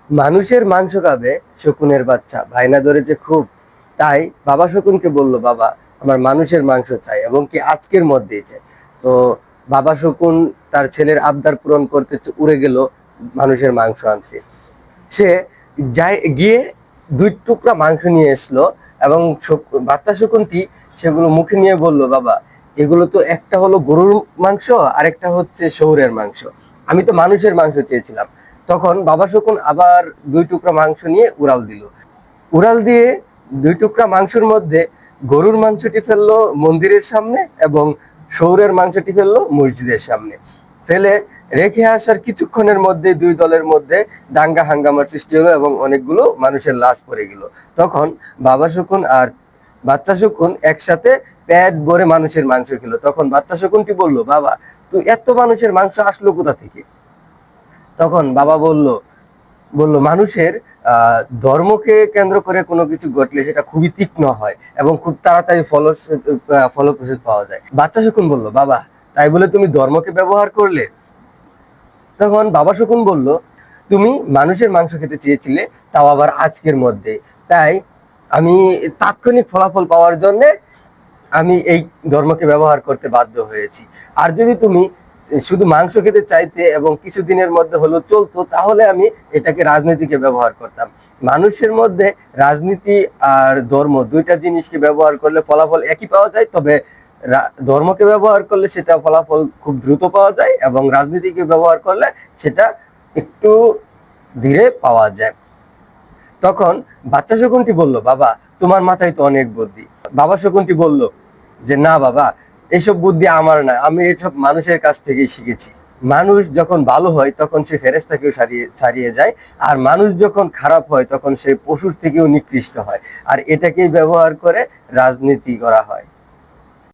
মানুষের মাংস খাবে শকুনের বাচ্চা, ভাইনা ধরেছে খুব। তাই বাবা শকুনকে বলল, বাবা আমার মানুষের মাংস চাই এবং কি আজকের মধ্যেই চাই। তো বাবা শকুন তার ছেলের আবদার পূরণ করতে উড়ে গেল মানুষের মাংস আনতে। সে যায় গিয়ে 2 টুকরা মাংস নিয়ে এসলো এবং বাচ্চা শকুনটি সেগুলো মুখে নিয়ে বলল, বাবা এগুলো তো একটা হলো গরুর মাংস আর একটা হচ্ছে শুয়োরের মাংস, আমি তো মানুষের মাংস চেয়েছিলাম। তখন বাবা শকুন আবার 2 টুকরা মাংস নিয়ে উড়াল দিল। উড়াল দিয়ে 2 টুকরা মাংসের মধ্যে গরুর মাংসটি ফেললো মন্দিরের সামনে এবং শুয়োরের মাংসটি ফেললো মসজিদের সামনে। ফেলে রেখে আসার কিছুক্ষণের মধ্যে দুই দলের মধ্যে দাঙ্গা হাঙ্গামার সৃষ্টি হলো এবং অনেকগুলো মানুষের লাশ পড়ে গেল। তখন বাবা শকুন আর বাচ্চা শকুন একসাথে পেট ভরে মানুষের মাংস খেলো। তখন বাচ্চা শকুনটি বলল, বাবা তুই এত মানুষের মাংস আসলো কোথা থেকে? তখন বাবা বলল বলল মানুষের ধর্মকে কেন্দ্র করে কোনো কিছু ঘটলে সেটা খুবই তীক্ষ্ণ হয় এবং খুব তাড়াতাড়ি ফলপ্রসূ পাওয়া যায়। বাচ্চা শকুন বলল, বাবা তাই বলে তুমি ধর্মকে ব্যবহার করলে? তখন বাবা শকুন বলল, তুমি মানুষের মাংস খেতে চেয়েছিলে, তাও আবার আজকের মধ্যে, তাই আমি তাৎক্ষণিক ফলাফল পাওয়ার জন্য আমি এই ধর্মকে ব্যবহার করতে বাধ্য হয়েছি। আর যদি তুমি শুধু মাংস খেতে চাইতে এবং কিছুদিনের মধ্যে হলেও চলতো, তাহলে আমি এটাকে রাজনীতিকে ব্যবহার করতাম। মানুষের মধ্যে রাজনীতি আর ধর্ম দুইটা জিনিসকে ব্যবহার করলে ফলাফল একই পাওয়া যায়, তবে ধর্মকে ব্যবহার করলে সেটা ফলাফল খুব দ্রুত পাওয়া যায় এবং রাজনীতিকে ব্যবহার করলে সেটা একটু ধীরে পাওয়া যায়। তখন বাচ্চা শকুনটি বলল, বাবা তোমার মাথায় তো অনেক বুদ্ধি। বাবা শকুনটি বলল যে, না বাবা, এসব বুদ্ধি আমার না, আমি এসব মানুষের কাছ থেকেই শিখেছি। মানুষ যখন ভালো হয় তখন সে ফেরেশতাকেও ছাড়িয়ে যায়, আর মানুষ যখন খারাপ হয় তখন সে পশুর থেকেও নিকৃষ্ট হয়, আর এটাকেই ব্যবহার করে রাজনীতি করা হয়।